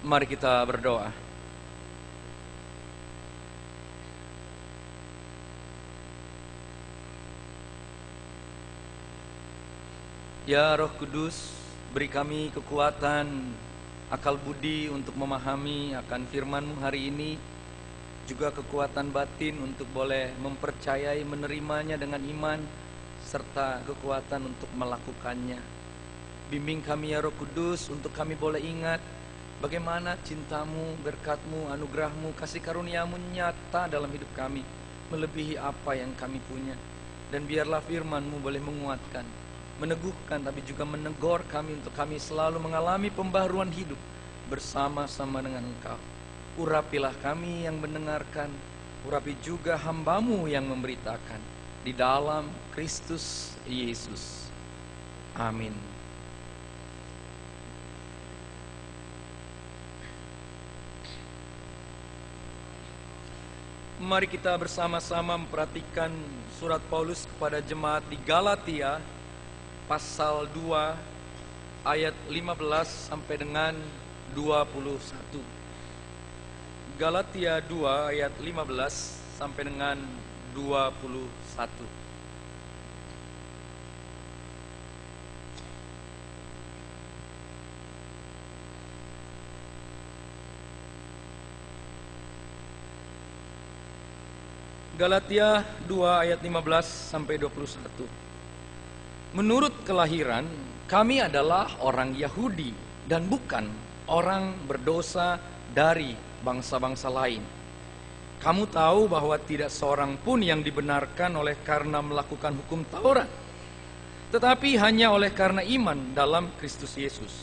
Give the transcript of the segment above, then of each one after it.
Mari kita berdoa. Ya Roh Kudus, beri kami kekuatan, akal budi untuk memahami akan firman-Mu hari ini, juga kekuatan batin untuk boleh mempercayai menerimanya dengan iman, serta kekuatan untuk melakukannya. Bimbing kami ya Roh Kudus untuk kami boleh ingat bagaimana cinta-Mu, berkat-Mu, anugerah-Mu, kasih karunia-Mu nyata dalam hidup kami, melebihi apa yang kami punya. Dan biarlah firman-Mu boleh menguatkan, meneguhkan, tapi juga menegur kami untuk kami selalu mengalami pembaharuan hidup bersama-sama dengan Engkau. Urapilah kami yang mendengarkan, urapi juga hamba-Mu yang memberitakan, di dalam Kristus Yesus. Amin. Mari kita bersama-sama memperhatikan surat Paulus kepada jemaat di Galatia, pasal 2 ayat 15 sampai dengan 21. Galatia 2 ayat 15 sampai dengan 21. Galatia 2 ayat 15 sampai 21. Menurut kelahiran, kami adalah orang Yahudi dan bukan orang berdosa dari bangsa-bangsa lain. Kamu tahu bahwa tidak seorang pun yang dibenarkan oleh karena melakukan hukum Taurat, tetapi hanya oleh karena iman dalam Kristus Yesus.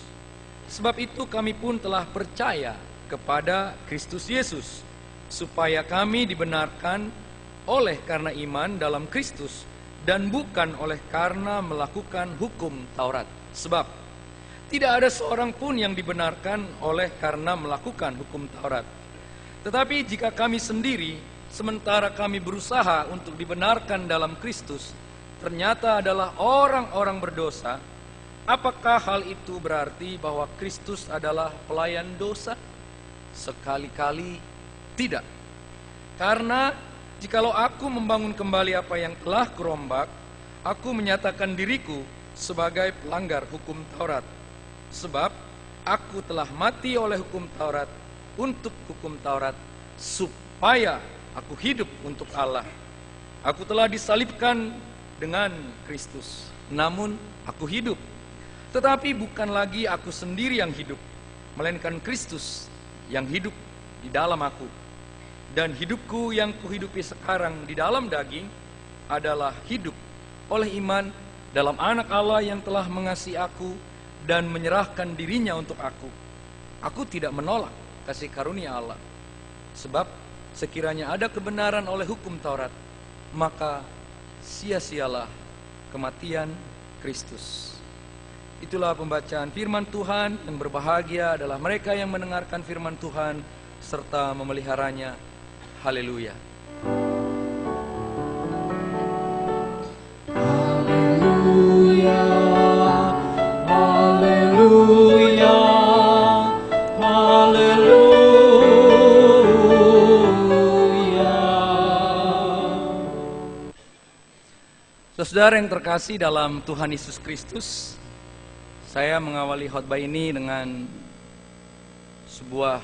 Sebab itu kami pun telah percaya kepada Kristus Yesus, supaya kami dibenarkan oleh karena iman dalam Kristus dan bukan oleh karena melakukan hukum Taurat. Sebab tidak ada seorang pun yang dibenarkan oleh karena melakukan hukum Taurat. Tetapi jika kami sendiri, sementara kami berusaha untuk dibenarkan dalam Kristus, ternyata adalah orang-orang berdosa, apakah hal itu berarti bahwa Kristus adalah pelayan dosa? Sekali-kali tidak. Karena jikalau aku membangun kembali apa yang telah kurombak, aku menyatakan diriku sebagai pelanggar hukum Taurat. Sebab aku telah mati oleh hukum Taurat untuk hukum Taurat, supaya aku hidup untuk Allah. Aku telah disalibkan dengan Kristus, namun aku hidup. Tetapi bukan lagi aku sendiri yang hidup, melainkan Kristus yang hidup di dalam aku. Dan hidupku yang kuhidupi sekarang di dalam daging adalah hidup oleh iman dalam anak Allah yang telah mengasihi aku dan menyerahkan dirinya untuk aku. Aku tidak menolak kasih karunia Allah. Sebab sekiranya ada kebenaran oleh hukum Taurat, maka sia-sialah kematian Kristus. Itulah pembacaan firman Tuhan. Yang berbahagia adalah mereka yang mendengarkan firman Tuhan serta memeliharanya. Haleluya. Haleluya. Haleluya. Haleluya. Saudara yang terkasih dalam Tuhan Yesus Kristus, saya mengawali khotbah ini dengan sebuah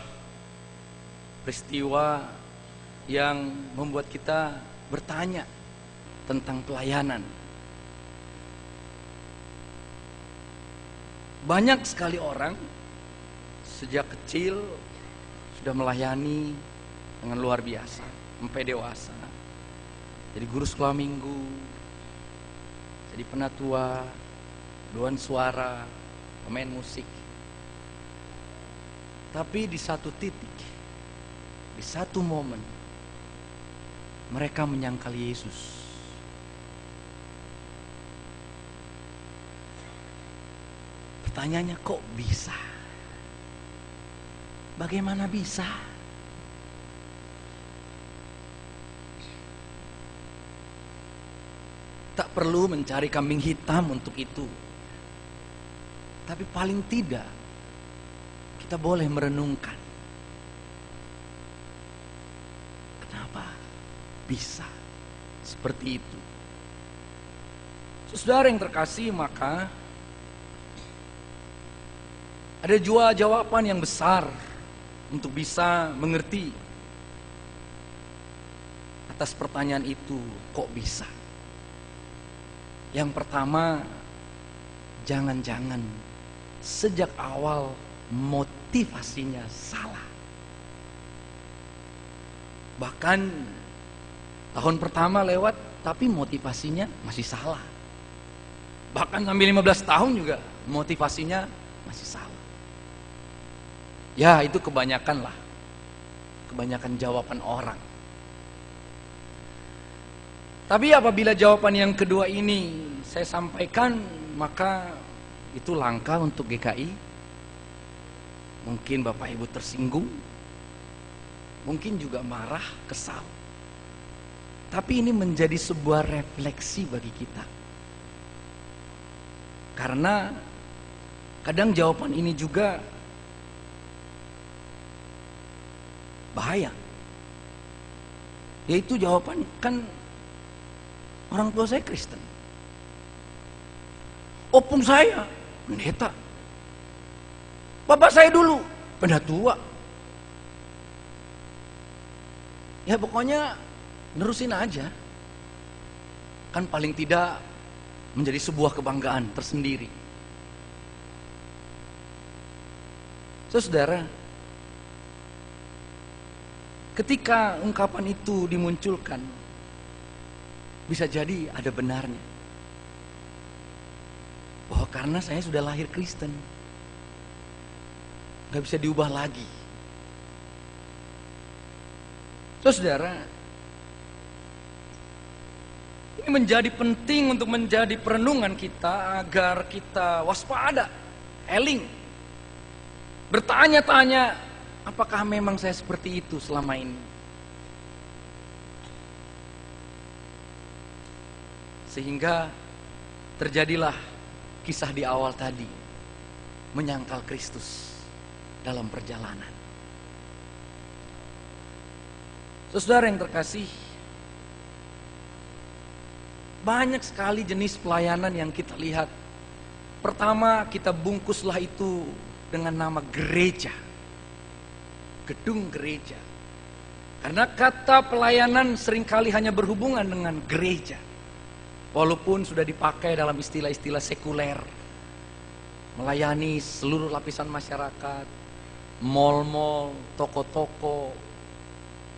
peristiwa yang membuat kita bertanya tentang pelayanan. Banyak sekali orang sejak kecil sudah melayani dengan luar biasa sampai dewasa. Jadi guru sekolah minggu, jadi penatua, paduan suara, pemain musik. Tapi di satu titik, di satu momen, mereka menyangkal Yesus. Pertanyaannya, kok bisa? Bagaimana bisa? Tak perlu mencari kambing hitam untuk itu. Tapi paling tidak, kita boleh merenungkan. Kenapa bisa seperti itu? Saudara yang terkasih, maka ada dua jawaban yang besar untuk bisa mengerti atas pertanyaan itu, kok bisa? Yang pertama, jangan-jangan sejak awal motivasinya salah. Bahkan tahun pertama lewat, tapi motivasinya masih salah. Bahkan sampai 15 tahun juga motivasinya masih salah. Ya, itu kebanyakan lah. Kebanyakan jawaban orang. Tapi apabila jawaban yang kedua ini saya sampaikan, maka itu langka untuk GKI. Mungkin Bapak Ibu tersinggung, mungkin juga marah, kesal. Tapi ini menjadi sebuah refleksi bagi kita. Karena kadang jawaban ini juga bahaya. Yaitu jawaban, kan orang tua saya Kristen, opung saya pendeta, bapak saya dulu pendatua. Ya pokoknya nerusin aja. Kan paling tidak menjadi sebuah kebanggaan tersendiri. Saudara, ketika ungkapan itu dimunculkan, bisa jadi ada benarnya. Bahwa karena saya sudah lahir Kristen, gak bisa diubah lagi. Saudara, ini menjadi penting untuk menjadi perenungan kita agar kita waspada, eling, bertanya-tanya, apakah memang saya seperti itu selama ini? Sehingga terjadilah kisah di awal tadi, menyangkal Kristus dalam perjalanan. Saudara yang terkasih, banyak sekali jenis pelayanan yang kita lihat. Pertama, kita bungkuslah itu dengan nama gereja, gedung gereja. Karena kata pelayanan seringkali hanya berhubungan dengan gereja, walaupun sudah dipakai dalam istilah-istilah sekuler, melayani seluruh lapisan masyarakat, mal-mal, toko-toko,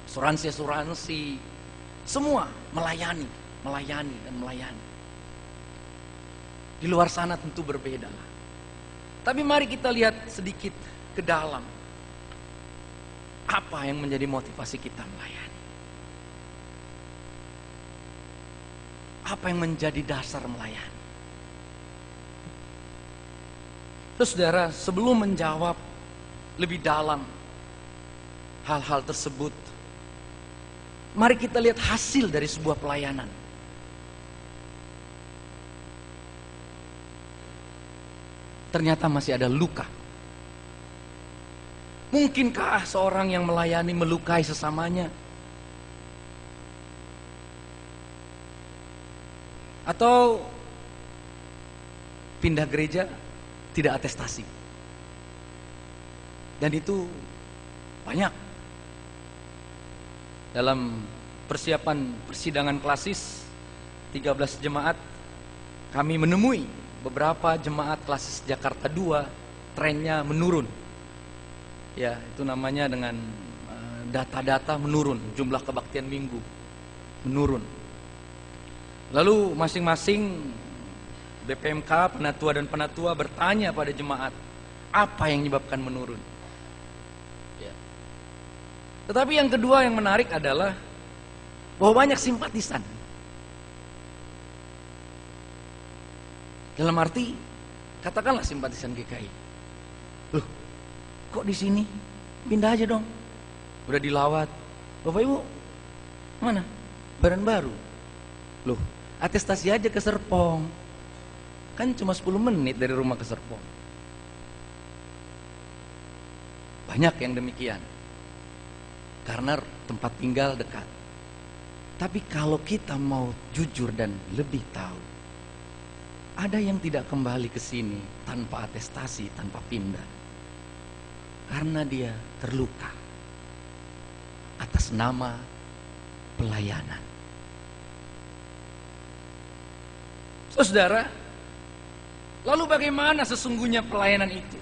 asuransi-asuransi, semua melayani. Di luar sana tentu berbeda lah. Tapi mari kita lihat sedikit ke dalam. Apa yang menjadi motivasi kita melayani? Apa yang menjadi dasar melayani? Terus saudara, sebelum menjawab lebih dalam hal-hal tersebut, mari kita lihat hasil dari sebuah pelayanan. Ternyata masih ada luka. Mungkinkah seorang yang melayani melukai sesamanya? Atau pindah gereja tidak atestasi? Dan itu banyak. Dalam persiapan persidangan klasis 13 jemaat, kami menemui beberapa jemaat klasis Jakarta 2 trennya menurun. Ya, itu namanya dengan data-data menurun, jumlah kebaktian minggu menurun. Lalu masing-masing BPMK, penatua dan penatua bertanya pada jemaat, apa yang menyebabkan menurun? Ya. Tetapi yang kedua yang menarik adalah bahwa banyak simpatisan. Dalam arti, katakanlah simpatisan GKI. Loh, kok di sini? Pindah aja dong. Udah dilawat. Bapak Ibu, mana? Baran baru. Loh, atestasi aja ke Serpong. Kan cuma 10 menit dari rumah ke Serpong. Banyak yang demikian. Karena tempat tinggal dekat. Tapi kalau kita mau jujur dan lebih tahu, ada yang tidak kembali ke sini tanpa atestasi, tanpa pindah. Karena dia terluka atas nama pelayanan. Saudara, lalu bagaimana sesungguhnya pelayanan itu?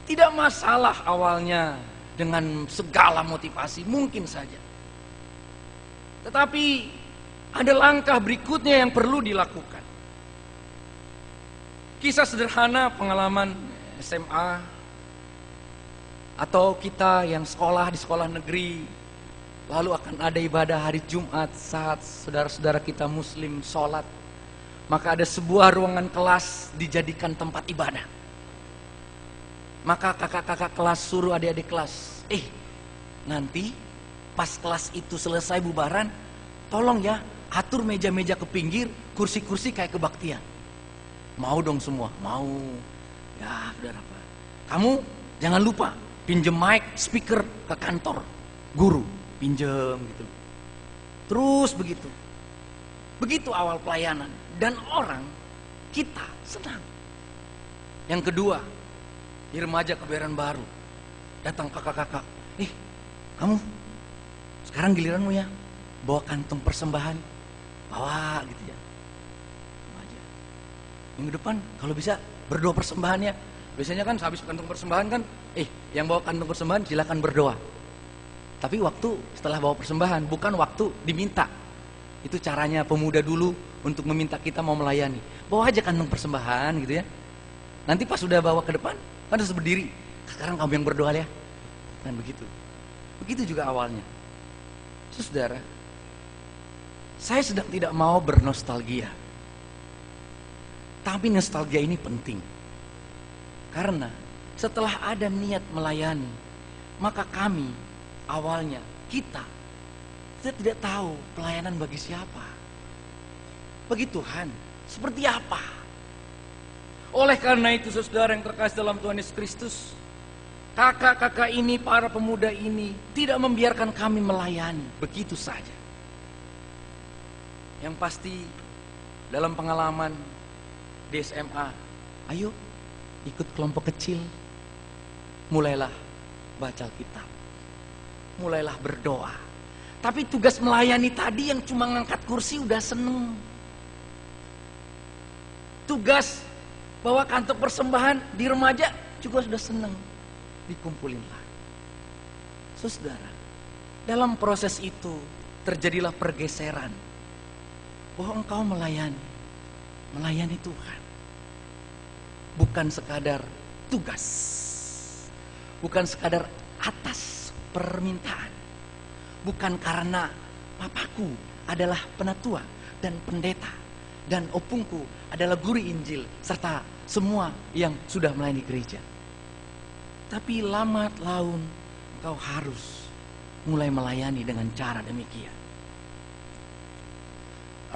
Tidak masalah awalnya dengan segala motivasi, mungkin saja. Tetapi ada langkah berikutnya yang perlu dilakukan. Kisah sederhana pengalaman SMA atau kita yang sekolah di sekolah negeri, lalu akan ada ibadah hari Jumat saat saudara-saudara kita muslim sholat, maka ada sebuah ruangan kelas dijadikan tempat ibadah. Maka kakak-kakak kelas suruh adik-adik kelas, nanti pas kelas itu selesai bubaran, tolong ya atur meja-meja ke pinggir, kursi-kursi kayak kebaktian. Mau dong semua? Mau. Ya saudara Pak, kamu jangan lupa pinjem mic, speaker ke kantor guru, pinjem gitu. Terus begitu. Begitu awal pelayanan. Dan orang, kita senang. Yang kedua, di remaja kebayoran baru, datang kakak-kakak, kamu sekarang giliranmu ya, bawa kantong persembahan, bawa gitu ya. Remaja. Minggu depan kalau bisa berdoa persembahannya. Biasanya kan habis kantong persembahan kan, yang bawa kantong persembahan silakan berdoa. Tapi waktu setelah bawa persembahan, bukan waktu diminta. Itu caranya pemuda dulu untuk meminta kita mau melayani. Bawa aja kantong persembahan gitu ya. Nanti pas sudah bawa ke depan, kan harus berdiri. Sekarang kamu yang berdoa ya. Dan begitu. Begitu juga awalnya. Saudara, saya sedang tidak mau bernostalgia. Tapi nostalgia ini penting. Karena setelah ada niat melayani, maka kami awalnya, kita tidak tahu pelayanan bagi siapa. Bagi Tuhan, seperti apa? Oleh karena itu saudara yang terkasih dalam Tuhan Yesus Kristus, kakak-kakak ini, para pemuda ini tidak membiarkan kami melayani begitu saja. Yang pasti dalam pengalaman di SMA, ayo ikut kelompok kecil, mulailah baca Alkitab, mulailah berdoa. Tapi tugas melayani tadi yang cuma ngangkat kursi udah seneng. Tugas bawa kantong persembahan di remaja juga sudah seneng. Dikumpulinlah. Saudara, dalam proses itu terjadilah pergeseran. Bahwa engkau melayani Tuhan. Bukan sekadar tugas. Bukan sekadar atas permintaan. Bukan karena papaku adalah penatua dan pendeta dan opungku adalah guru Injil serta semua yang sudah melayani gereja. Tapi lambat laun engkau harus mulai melayani dengan cara demikian.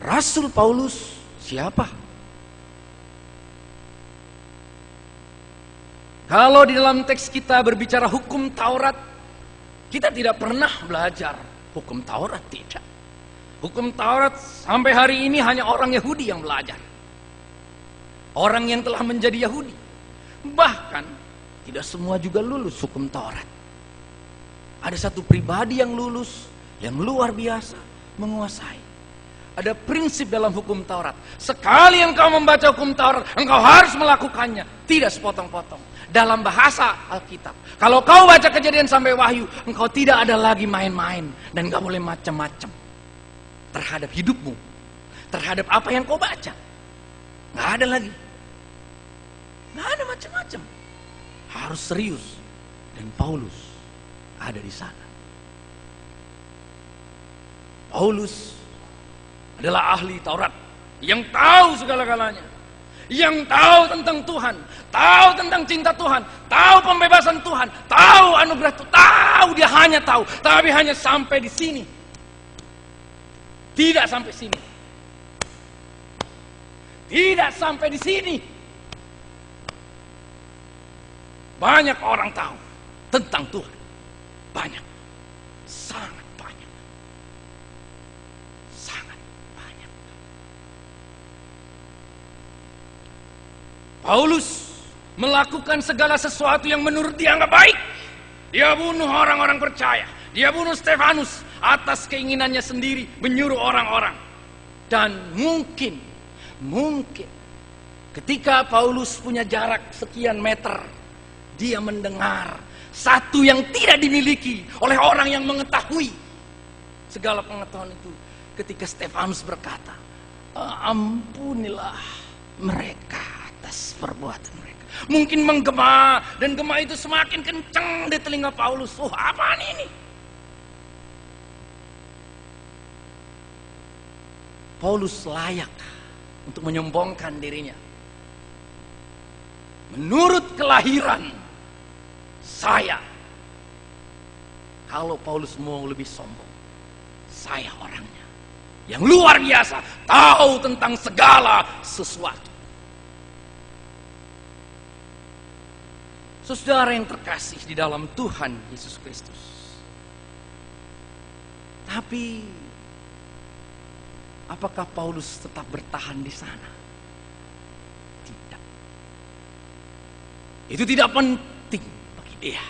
Rasul Paulus siapa? Kalau di dalam teks kita berbicara hukum Taurat, kita tidak pernah belajar hukum Taurat, tidak. Hukum Taurat sampai hari ini hanya orang Yahudi yang belajar. Orang yang telah menjadi Yahudi. Bahkan tidak semua juga lulus hukum Taurat. Ada satu pribadi yang lulus, yang luar biasa, menguasai. Ada prinsip dalam hukum Taurat. Sekali engkau membaca hukum Taurat, engkau harus melakukannya, tidak sepotong-potong. Dalam bahasa Alkitab, kalau kau baca Kejadian sampai Wahyu, engkau tidak ada lagi main-main dan gak boleh macam-macam terhadap hidupmu, terhadap apa yang kau baca. Gak ada lagi, gak ada macam-macam. Harus serius, dan Paulus ada di sana. Paulus adalah ahli Taurat yang tahu segala-galanya, yang tahu tentang Tuhan, tahu tentang cinta Tuhan, tahu pembebasan Tuhan, tahu anugerah Tuhan, tahu, dia hanya tahu, tapi hanya sampai di sini. Tidak sampai sini. Tidak sampai di sini. Banyak orang tahu tentang Tuhan. Banyak. Sangat banyak. Sangat banyak. Paulus melakukan segala sesuatu yang menurut dia nggak baik. Dia bunuh orang-orang percaya. Dia bunuh Stefanus atas keinginannya sendiri, menyuruh orang-orang. Dan mungkin ketika Paulus punya jarak sekian meter, dia mendengar satu yang tidak dimiliki oleh orang yang mengetahui segala pengetahuan itu. Ketika Stefanus berkata, ampunilah mereka atas perbuatan mereka. Mungkin menggema, dan gema itu semakin kencang di telinga Paulus. Oh, apaan ini? Paulus layak untuk menyombongkan dirinya. Menurut kelahiran saya, kalau Paulus mau lebih sombong, saya orangnya yang luar biasa, tahu tentang segala sesuatu. Saudara yang terkasih di dalam Tuhan Yesus Kristus. Tapi apakah Paulus tetap bertahan di sana? Tidak. Itu tidak penting bagi dia.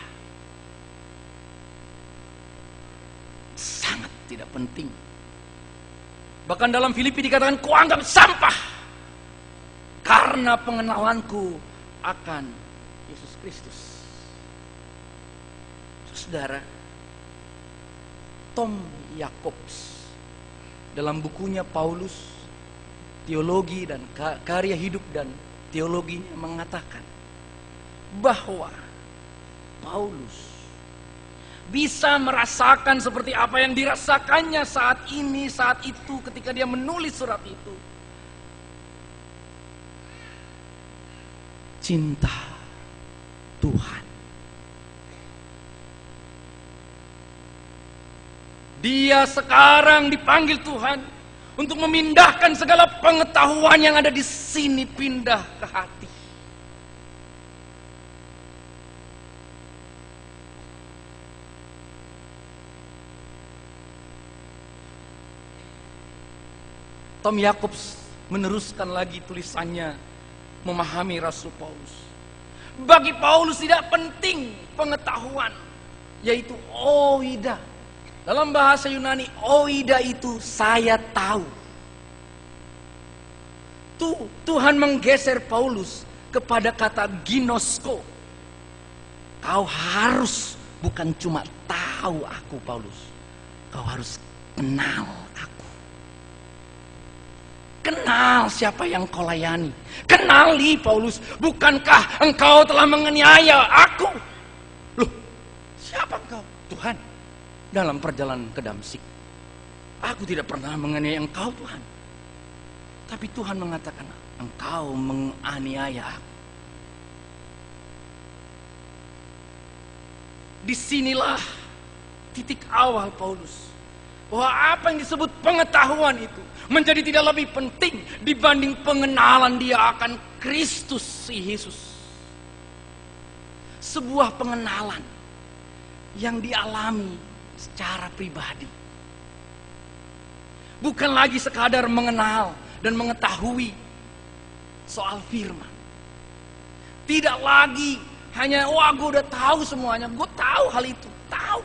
Sangat tidak penting. Bahkan dalam Filipi dikatakan, kuanggap sampah karena pengenalanku akan Yesus Kristus. Saudara, Tom Jacobs dalam bukunya Paulus, Teologi dan Karya Hidup dan Teologinya mengatakan bahwa Paulus bisa merasakan seperti apa yang dirasakannya saat ini, saat itu, ketika dia menulis surat itu. Cinta Tuhan. Dia sekarang dipanggil Tuhan untuk memindahkan segala pengetahuan yang ada di sini pindah ke hati. Tom Jacobs meneruskan lagi tulisannya, memahami Rasul Paulus. Bagi Paulus tidak penting pengetahuan, yaitu oida. Dalam bahasa Yunani, oida itu saya tahu. Tuhan menggeser Paulus kepada kata ginosko. Kau harus bukan cuma tahu aku, Paulus. Kau harus kenal aku. Kenal siapa yang kau layani. Kenali Paulus, bukankah engkau telah menganiaya aku? Loh, siapa engkau? Tuhan. Dalam perjalanan ke Damsyik, aku tidak pernah menganiaya engkau, Tuhan. Tapi Tuhan mengatakan, engkau menganiaya aku. Disinilah titik awal Paulus, bahwa apa yang disebut pengetahuan itu menjadi tidak lebih penting dibanding pengenalan dia akan Kristus Yesus. Sebuah pengenalan yang dialami secara pribadi. Bukan lagi sekadar mengenal dan mengetahui soal firman. Tidak lagi hanya, wah gue udah tahu semuanya, gue tahu hal itu, tahu.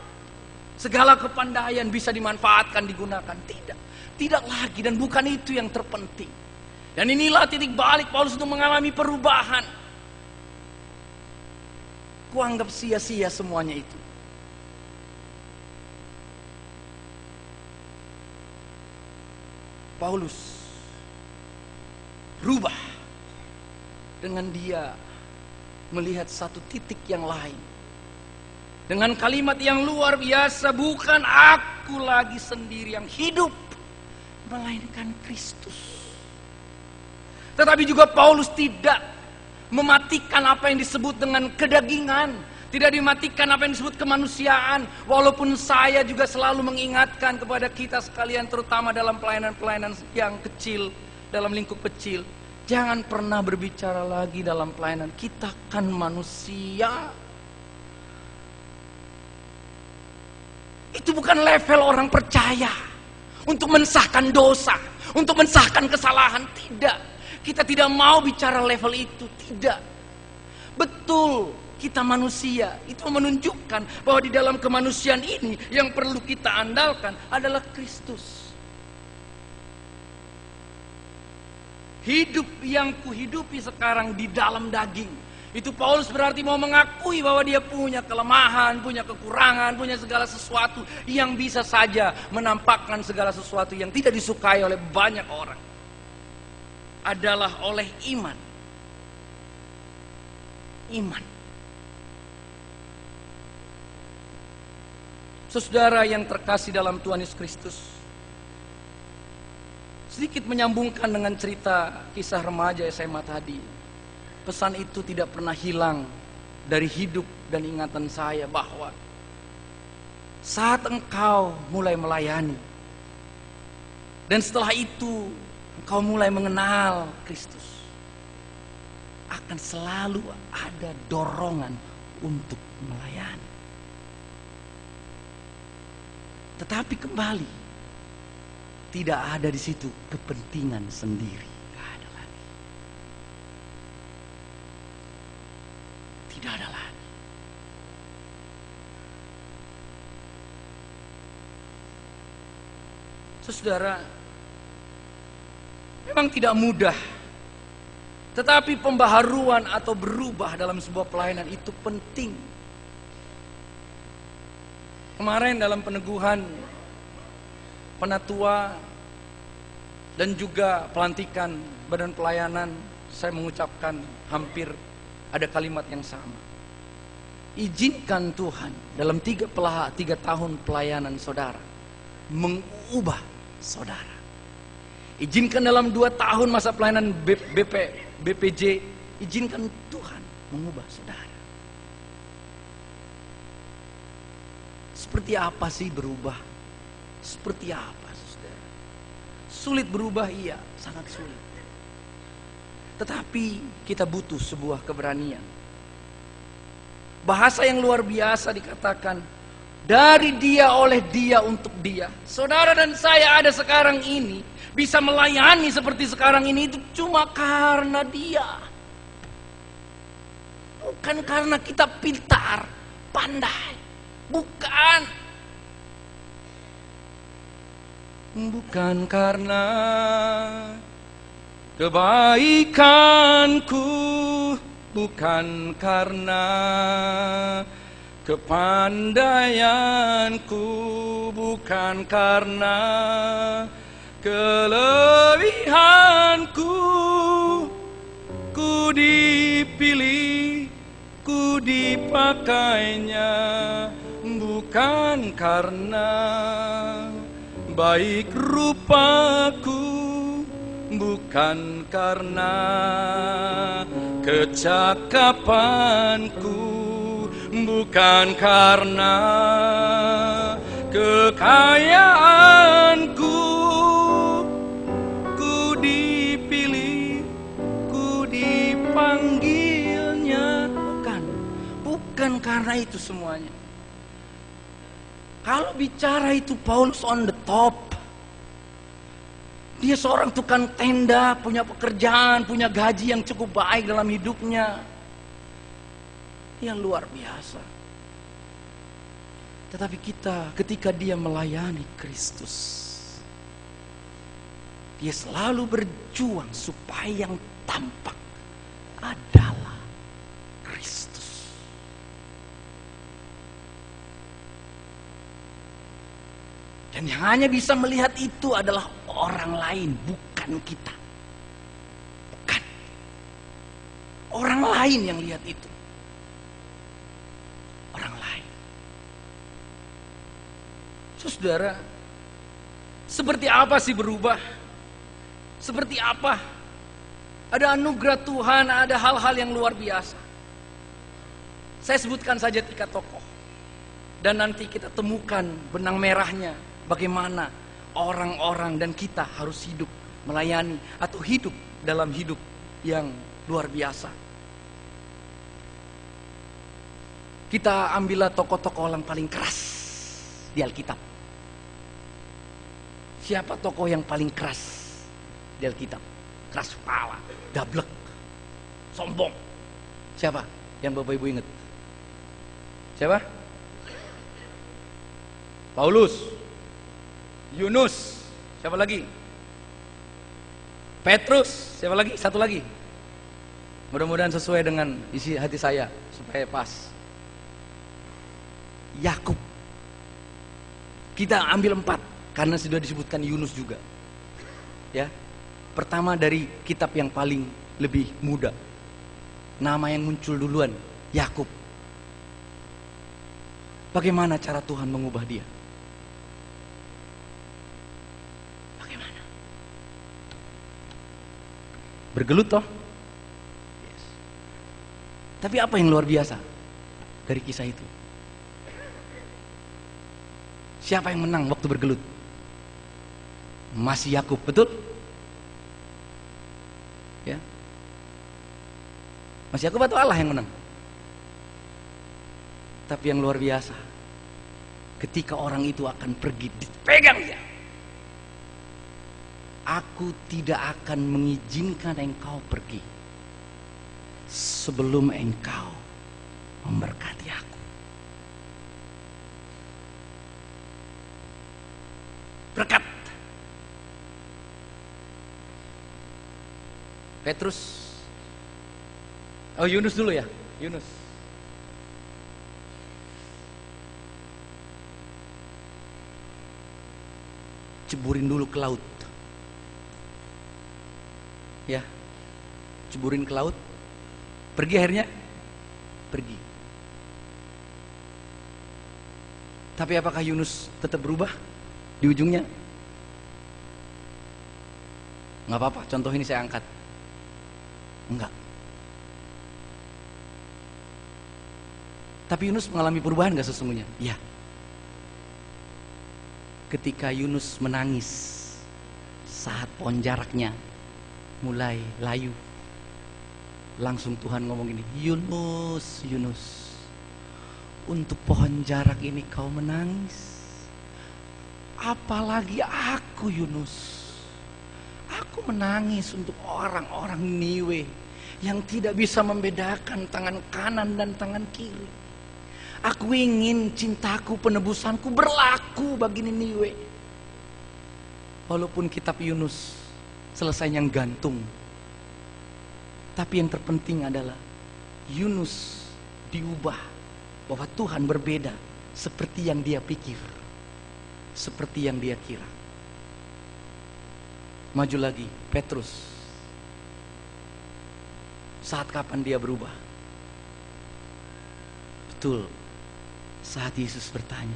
Segala kepandaian bisa dimanfaatkan, digunakan. Tidak lagi, dan bukan itu yang terpenting. Dan inilah titik balik Paulus untuk mengalami perubahan. Kuanggap sia-sia semuanya itu. Paulus rubah dengan dia melihat satu titik yang lain. Dengan kalimat yang luar biasa, bukan aku lagi sendiri yang hidup, melainkan Kristus. Tetapi juga Paulus tidak mematikan apa yang disebut dengan kedagingan, tidak dimatikan apa yang disebut kemanusiaan. Walaupun saya juga selalu mengingatkan kepada kita sekalian, terutama dalam pelayanan-pelayanan yang kecil, dalam lingkup kecil, Jangan pernah berbicara lagi dalam pelayanan, kita kan manusia. Itu bukan level orang percaya untuk mensahkan dosa, untuk mensahkan kesalahan. Tidak, kita tidak mau bicara level itu. Tidak, betul, kita manusia. Itu menunjukkan bahwa di dalam kemanusiaan ini yang perlu kita andalkan adalah Kristus. Hidup yang kuhidupi sekarang di dalam daging. Itu Paulus berarti mau mengakui bahwa dia punya kelemahan, punya kekurangan, punya segala sesuatu yang bisa saja menampakkan segala sesuatu yang tidak disukai oleh banyak orang. Adalah oleh iman. Iman. Saudara yang terkasih dalam Tuhan Yesus Kristus, sedikit menyambungkan dengan cerita kisah remaja SMA tadi. Pesan itu tidak pernah hilang dari hidup dan ingatan saya bahwa saat engkau mulai melayani dan setelah itu engkau mulai mengenal Kristus, akan selalu ada dorongan untuk melayani. Tetapi kembali, tidak ada di situ kepentingan sendiri. Tidak ada lagi. Saudara, memang tidak mudah. Tetapi pembaharuan atau berubah dalam sebuah pelayanan itu penting. Kemarin dalam peneguhan penatua dan juga pelantikan badan pelayanan, saya mengucapkan hampir ada kalimat yang sama. Izinkan Tuhan dalam 3 tahun pelayanan saudara mengubah saudara. Izinkan dalam 2 tahun masa pelayanan BPJ, izinkan Tuhan mengubah saudara. Seperti apa sih berubah? Seperti apa, saudara? Sulit berubah, iya, sangat sulit. Tetapi kita butuh sebuah keberanian. Bahasa yang luar biasa dikatakan, dari dia, oleh dia, untuk dia. Saudara dan saya ada sekarang ini, bisa melayani seperti sekarang ini, itu cuma karena dia. Bukan karena kita pintar, pandai. Bukan. Bukan karena kebaikanku, bukan karena kepandaianku, bukan karena kelebihanku, ku dipilih, ku dipakainya, bukan karena baik rupaku, bukan karena kecakapanku, bukan karena kekayaanku, ku dipilih, ku dipanggilnya. Bukan karena itu semuanya. Kalau bicara itu Paulus on the top. Dia seorang tukang tenda, punya pekerjaan, punya gaji yang cukup baik dalam hidupnya. Yang luar biasa. Tetapi kita, ketika dia melayani Kristus, dia selalu berjuang supaya yang tampak adalah Kristus. Dan yang hanya bisa melihat itu adalah orang lain, bukan kita. Bukan. Orang lain yang lihat itu. Orang lain. Saudara, seperti apa sih berubah? Seperti apa? Ada anugerah Tuhan, ada hal-hal yang luar biasa. Saya sebutkan saja 3 tokoh. Dan nanti kita temukan benang merahnya. Bagaimana orang-orang dan kita harus hidup, melayani, atau hidup dalam hidup yang luar biasa. Kita ambillah tokoh-tokoh yang paling keras di Alkitab. Siapa tokoh yang paling keras di Alkitab? Keras kepala, dablek, sombong. Siapa yang Bapak Ibu ingat? Siapa? Paulus, Yunus, siapa lagi? Petrus, siapa lagi? Satu lagi. Mudah-mudahan sesuai dengan isi hati saya supaya pas. Yakub. Kita ambil 4 karena sudah disebutkan Yunus juga. Ya. Pertama dari kitab yang paling lebih muda. Nama yang muncul duluan, Yakub. Bagaimana cara Tuhan mengubah dia? Bagaimana? Bergelut toh? Yes. Tapi apa yang luar biasa dari kisah itu? Siapa yang menang waktu bergelut? Masih Yakub, betul? Ya. Masih Yakub atau Allah yang menang? Tapi yang luar biasa, ketika orang itu akan pergi, dipegang dia. Aku tidak akan mengizinkan engkau pergi sebelum engkau memberkati aku. Berkat. Petrus. Oh, Yunus dulu ya, Yunus. Ceburin dulu ke laut. Ya. Ceburin ke laut. Pergi akhirnya? Pergi. Tapi apakah Yunus tetap berubah di ujungnya? Nggak apa-apa, contoh ini saya angkat. Enggak. Tapi Yunus mengalami perubahan gak sesungguhnya? Iya. Ketika Yunus menangis saat pohon jaraknya mulai layu, langsung Tuhan ngomong gini, Yunus, Yunus, untuk pohon jarak ini kau menangis, apalagi aku Yunus. Aku menangis untuk orang-orang Niwe yang tidak bisa membedakan tangan kanan dan tangan kiri. Aku ingin cintaku, penebusanku berlaku bagi Niniwe. Walaupun kitab Yunus selesainya gantung, tapi yang terpenting adalah Yunus diubah, bahwa Tuhan berbeda seperti yang dia pikir, seperti yang dia kira. Maju lagi, Petrus. Saat kapan dia berubah? Betul, saat Yesus bertanya,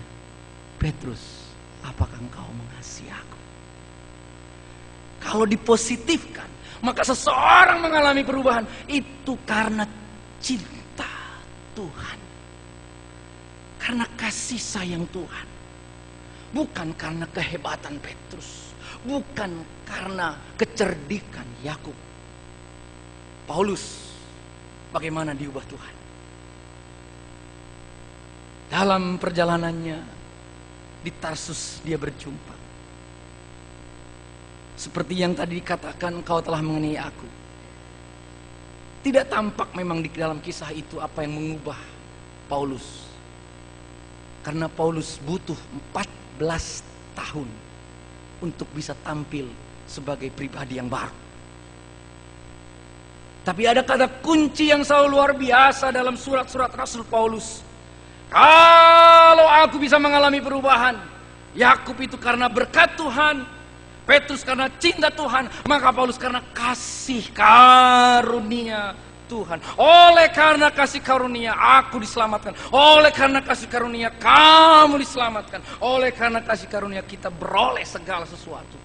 Petrus, apakah engkau mengasihi aku? Kalau dipositifkan, maka seseorang mengalami perubahan itu karena cinta Tuhan, karena kasih sayang Tuhan, bukan karena kehebatan Petrus, bukan karena kecerdikan Yakub. Paulus, bagaimana diubah Tuhan? Dalam perjalanannya di Tarsus dia berjumpa. Seperti yang tadi dikatakan, kau telah mengenai aku. Tidak tampak memang di dalam kisah itu apa yang mengubah Paulus. Karena Paulus butuh 14 tahun untuk bisa tampil sebagai pribadi yang baru. Tapi ada kata kunci yang selalu luar biasa dalam surat-surat Rasul Paulus. Kalau aku bisa mengalami perubahan, Yakub itu karena berkat Tuhan, Petrus karena cinta Tuhan, maka Paulus karena kasih karunia Tuhan. Oleh karena kasih karunia aku diselamatkan. Oleh karena kasih karunia kamu diselamatkan. Oleh karena kasih karunia kita beroleh segala sesuatu.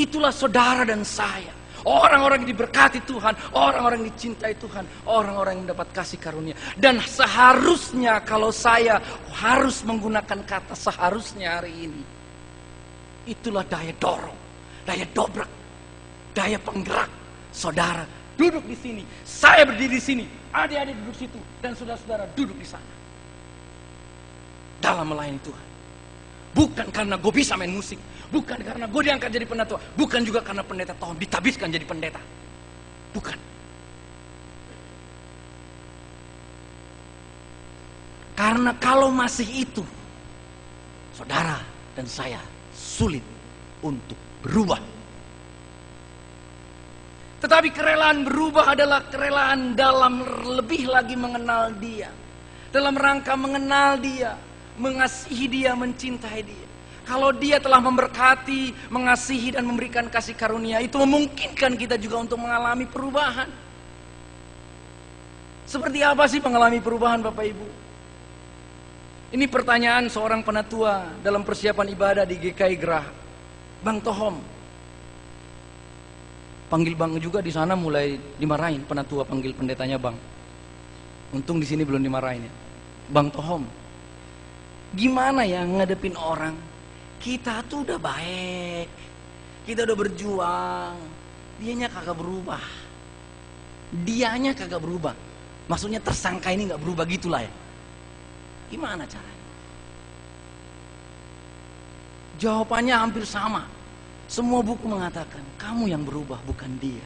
Itulah saudara dan saya. Orang-orang yang diberkati Tuhan, orang-orang yang dicintai Tuhan, orang-orang yang mendapat kasih karunia. Dan seharusnya kalau saya harus menggunakan kata seharusnya hari ini, itulah daya dorong, daya dobrak, daya penggerak saudara duduk di sini, saya berdiri di sini, adik-adik duduk situ, dan saudara-saudara duduk di sana. Dalam melayani Tuhan. Bukan karena gue bisa main musik, bukan karena gue diangkat jadi penatua, bukan juga karena pendeta Tom ditabiskan jadi pendeta. Bukan. Karena kalau masih itu, saudara dan saya sulit untuk berubah. Tetapi kerelaan berubah adalah kerelaan dalam lebih lagi mengenal Dia. Dalam rangka mengenal Dia, mengasihi Dia, mencintai Dia. Kalau Dia telah memberkati, mengasihi dan memberikan kasih karunia, itu memungkinkan kita juga untuk mengalami perubahan. Seperti apa sih mengalami perubahan Bapak Ibu? Ini pertanyaan seorang penatua dalam persiapan ibadah di GKI Gerah. Bang Tohom. Panggil Bang juga di sana mulai dimarahin, penatua panggil pendetanya Bang. Untung di sini belum dimarahin ya. Bang Tohom. Gimana ya ngadepin orang? Kita tuh udah baik. Kita udah berjuang. Dianya kagak berubah. Dianya kagak berubah. Maksudnya tersangka ini gak berubah gitulah ya. Gimana caranya? Jawabannya hampir sama. Semua buku mengatakan, kamu yang berubah, bukan dia.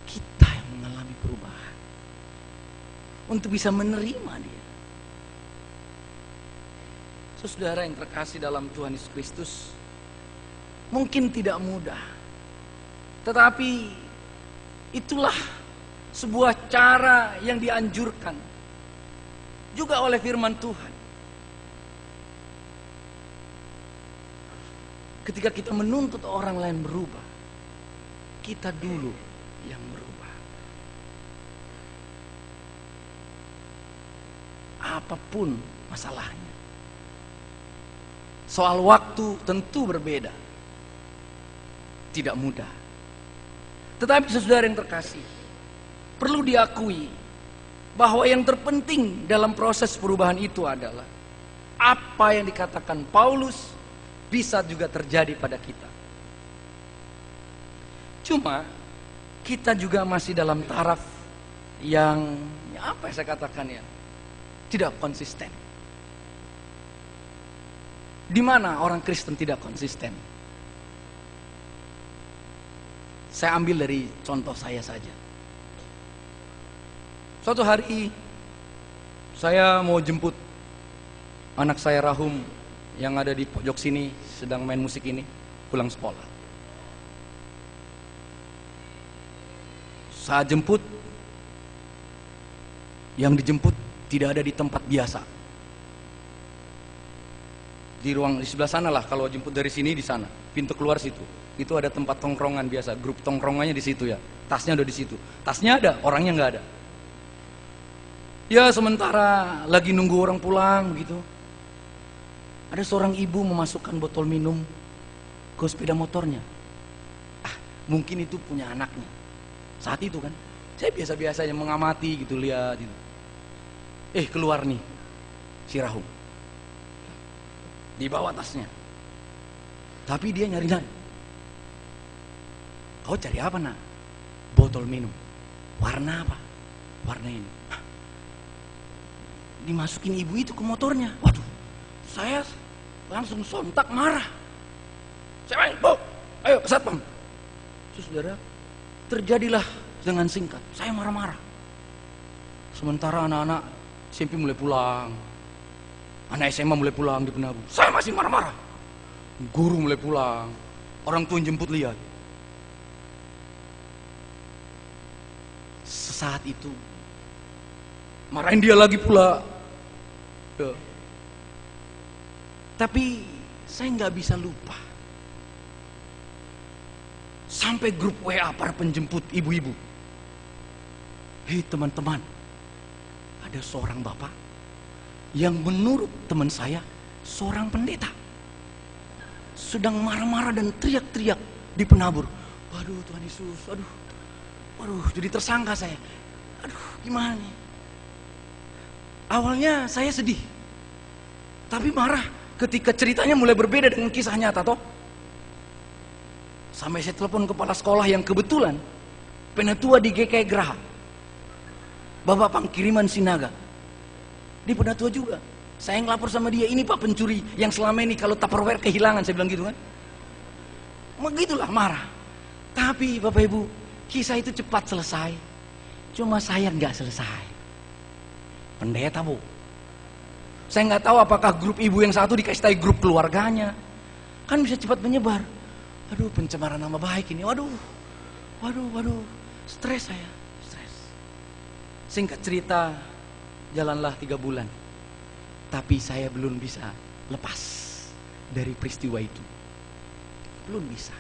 Kita yang mengalami perubahan. Untuk bisa menerima dia. Saudara yang terkasih dalam Tuhan Yesus Kristus, mungkin tidak mudah. Tetapi itulah sebuah cara yang dianjurkan juga oleh firman Tuhan. Ketika kita menuntut orang lain berubah, kita dulu yang berubah. Apapun masalahnya. Soal waktu tentu berbeda. Tidak mudah. Tetapi saudara yang terkasih, perlu diakui bahwa yang terpenting dalam proses perubahan itu adalah apa yang dikatakan Paulus bisa juga terjadi pada kita. Cuma kita juga masih dalam taraf yang apa yang saya katakan ya, tidak konsisten. Di mana orang Kristen tidak konsisten? Saya ambil dari contoh saya saja. Suatu hari saya mau jemput anak saya Rahum yang ada di pojok sini sedang main musik ini pulang sekolah. Saat jemput, yang dijemput tidak ada di tempat biasa. Di ruang di sebelah sana lah, kalau jemput dari sini di sana, pintu keluar situ. Itu ada tempat tongkrongan biasa, grup tongkrongannya di situ ya. Tasnya udah di situ. Tasnya ada, orangnya nggak ada. Ya sementara lagi nunggu orang pulang gitu, ada seorang ibu memasukkan botol minum ke sepeda motornya. Mungkin itu punya anaknya. Saat itu kan, saya biasa-biasanya mengamati gitu, lihat gitu. Keluar nih si Rahum, di bawah tasnya. Tapi dia nyari-nyari. Kau cari apa nak? Botol minum. Warna apa? Warna ini. Dimasukin ibu itu ke motornya. Waduh, saya langsung sontak marah. Saya main, ayo ke satpam. Saudara, terjadilah dengan singkat. Saya marah-marah. Sementara anak-anak SMP mulai pulang, anak SMA mulai pulang di Penabu. Saya masih marah-marah. Guru mulai pulang, orang tua yang jemput lihat. Sesaat itu marahin dia lagi pula. Tapi saya nggak bisa lupa. Sampai grup WA para penjemput ibu-ibu. Hei teman-teman, ada seorang bapak yang menurut teman saya seorang pendeta sedang marah-marah dan teriak-teriak di penabur. Waduh Tuhan Yesus, waduh, jadi tersangka saya. Aduh, gimana nih? Awalnya saya sedih, tapi marah. ketika ceritanya mulai berbeda dengan kisah nyata toh. Sampai saya telepon kepala sekolah yang kebetulan penatua di GKI Geraha, Bapak Pangkiriman Sinaga, di penatua juga. Saya ngelapor sama dia, ini Pak pencuri yang selama ini kalau Tupperware kehilangan, saya bilang gitu kan. Begitulah marah. Tapi Bapak Ibu, kisah itu cepat selesai. Cuma saya nggak selesai. Pendeta Bu, saya nggak tahu apakah grup ibu yang satu dikasih tahu grup keluarganya, kan bisa cepat menyebar. Aduh, pencemaran nama baik ini. Waduh, stres saya, stres. Singkat cerita, jalanlah 3 bulan, tapi saya belum bisa lepas dari peristiwa itu. Belum bisa.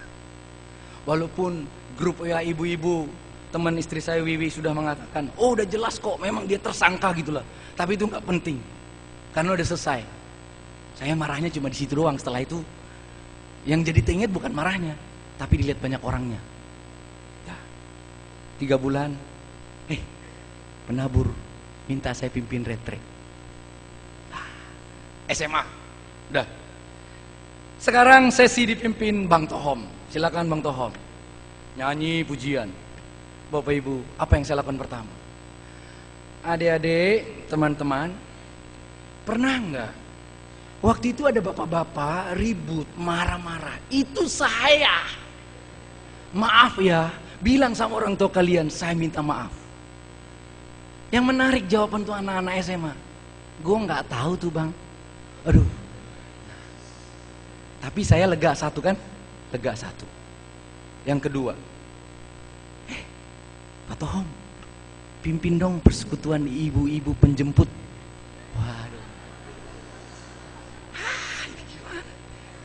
Walaupun grup ya ibu-ibu, teman istri saya Wiwi sudah mengatakan, oh udah jelas kok, memang dia tersangka gitulah. Tapi itu nggak penting, karena udah selesai. Saya marahnya cuma di situ doang. Setelah itu, yang jadi teringat bukan marahnya, tapi dilihat banyak orangnya. Ya, 3 bulan, penabur minta saya pimpin retret. SMA, udah. Sekarang sesi dipimpin Bang Tohom. Silakan Bang Tohom, nyanyi pujian. Bapak Ibu, apa yang saya lakukan pertama? Adik-adik, teman-teman, pernah nggak waktu itu ada bapak-bapak ribut, marah-marah? Itu saya. Maaf ya, bilang sama orang tua kalian, saya minta maaf. Yang menarik jawaban tuh anak-anak SMA, gue nggak tahu tuh Bang. Aduh. Tapi saya lega satu kan? Lega satu. Yang kedua, Pak Tohom, pimpin dong persekutuan ibu-ibu penjemput. Waduh. Ini gimana?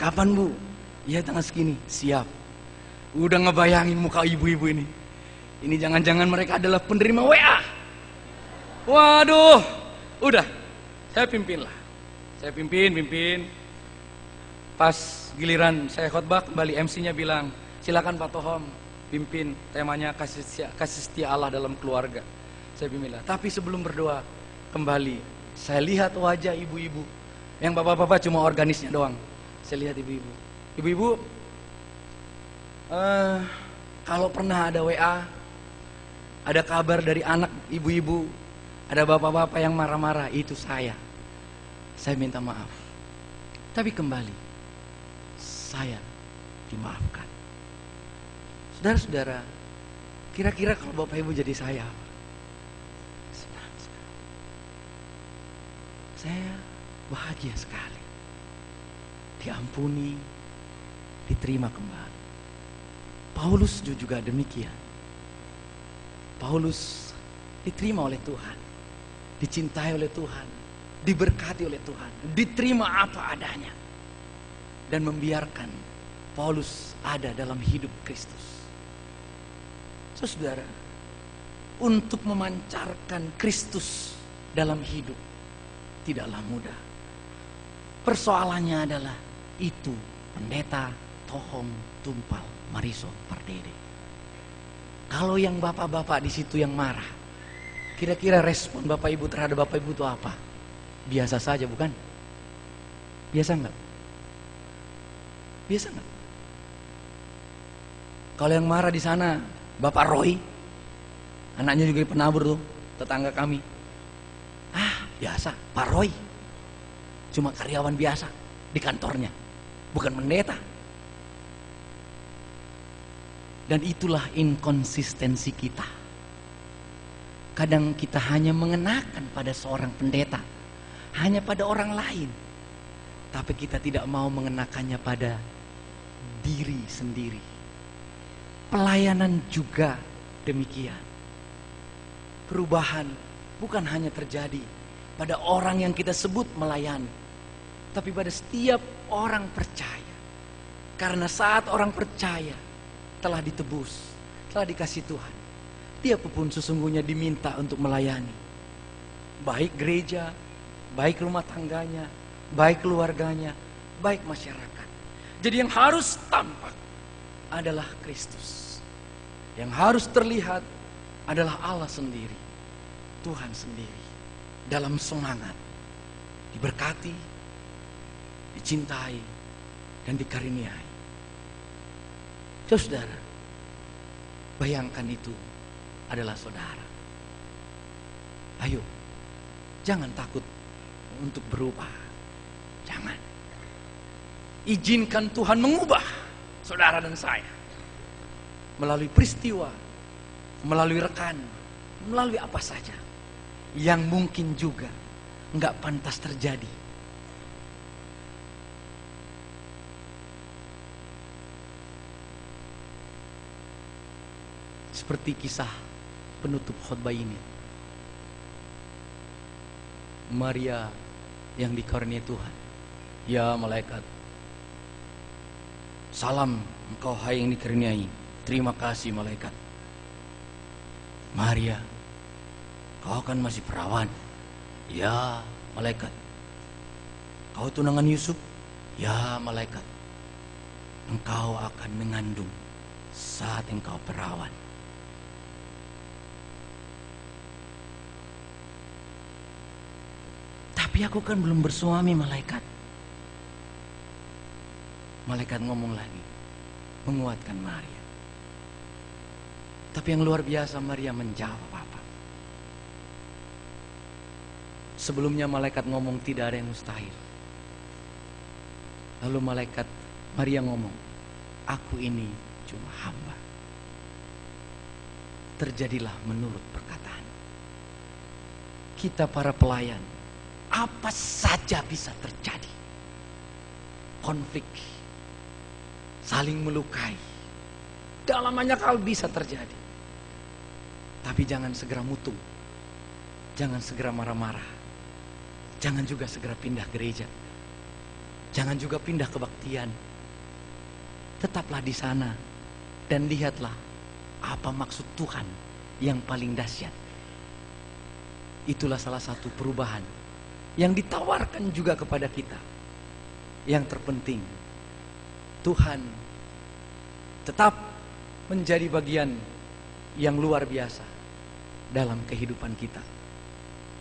Kapan Bu? Ya tanggal segini. Siap. Udah ngebayangin muka ibu-ibu ini. Ini jangan-jangan mereka adalah penerima WA. Waduh. Udah. Saya pimpin lah. Saya pimpin. Pas giliran saya khotbah, kembali MC-nya bilang, silakan Pak Tohom pimpin, temanya kasih setia Allah dalam keluarga. Saya pimpin lah. Tapi sebelum berdoa, kembali saya lihat wajah ibu-ibu. Yang bapak-bapak cuma organisnya doang. Saya lihat ibu-ibu. Ibu-ibu, kalau pernah ada WA, ada kabar dari anak ibu-ibu, ada bapak-bapak yang marah-marah, itu saya. Saya minta maaf. Tapi kembali, saya dimaafkan. Saudara-saudara, kira-kira kalau Bapak Ibu jadi saya, senang sekali. Saya bahagia sekali. Diampuni, diterima kembali. Paulus juga demikian. Paulus diterima oleh Tuhan, dicintai oleh Tuhan, diberkati oleh Tuhan, diterima apa adanya, dan membiarkan Paulus ada dalam hidup Kristus. Saudara, untuk memancarkan Kristus dalam hidup tidaklah mudah. Persoalannya adalah itu pendeta Tohom Tumpal Mariso Pardede. Kalau yang bapak-bapak di situ yang marah, kira-kira respon Bapak Ibu terhadap Bapak Ibu itu apa? Biasa saja bukan? Biasa enggak? Biasa enggak? Kalau yang marah di sana Bapak Roy, anaknya juga penabur tuh, tetangga kami. Biasa, Pak Roy cuma karyawan biasa di kantornya, bukan pendeta. Dan itulah inkonsistensi kita. Kadang kita hanya mengenakan pada seorang pendeta, hanya pada orang lain, tapi kita tidak mau mengenakannya pada diri sendiri. Pelayanan juga demikian. Perubahan bukan hanya terjadi pada orang yang kita sebut melayani, tapi pada setiap orang percaya. Karena saat orang percaya telah ditebus, telah dikasih Tuhan, dia pun sesungguhnya diminta untuk melayani. Baik gereja, baik rumah tangganya, baik keluarganya, baik masyarakat. Jadi yang harus tampak adalah Kristus. Yang harus terlihat adalah Allah sendiri, Tuhan sendiri, dalam semangat diberkati, dicintai, dan dikaruniai. Saudara, bayangkan itu adalah saudara. Ayo, jangan takut untuk berubah. Jangan. Izinkan Tuhan mengubah saudara dan saya. Melalui peristiwa, melalui rekan, melalui apa saja. Yang mungkin juga nggak pantas terjadi. Seperti kisah penutup khotbah ini. Maria yang dikaruniai Tuhan. Ya malaikat, salam engkau hai yang dikaruniai. Terima kasih malaikat. Maria, kau kan masih perawan. Ya malaikat. Kau tunangan Yusuf. Ya malaikat. Engkau akan mengandung saat engkau perawan. Tapi aku kan belum bersuami malaikat. Malaikat ngomong lagi, menguatkan Maria. Tapi yang luar biasa Maria menjawab apa? Sebelumnya malaikat ngomong tidak ada yang mustahil. Lalu malaikat Maria ngomong, aku ini cuma hamba. Terjadilah menurut perkataan. Kita para pelayan, apa saja bisa terjadi. Konflik, saling melukai, dalam banyak hal bisa terjadi. Tapi jangan segera mutung, jangan segera marah-marah, jangan juga segera pindah gereja, jangan juga pindah kebaktian. Tetaplah di sana dan lihatlah apa maksud Tuhan yang paling dahsyat. Itulah salah satu perubahan yang ditawarkan juga kepada kita. Yang terpenting, Tuhan tetap menjadi bagian yang luar biasa dalam kehidupan kita.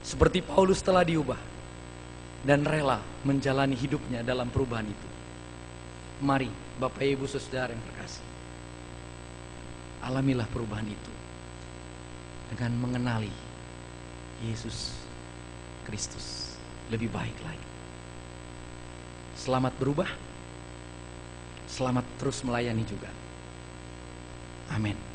Seperti Paulus telah diubah dan rela menjalani hidupnya dalam perubahan itu. Mari Bapak Ibu Saudara yang terkasih, alamilah perubahan itu dengan mengenali Yesus Kristus lebih baik lagi. Selamat berubah, selamat terus melayani juga. Amin.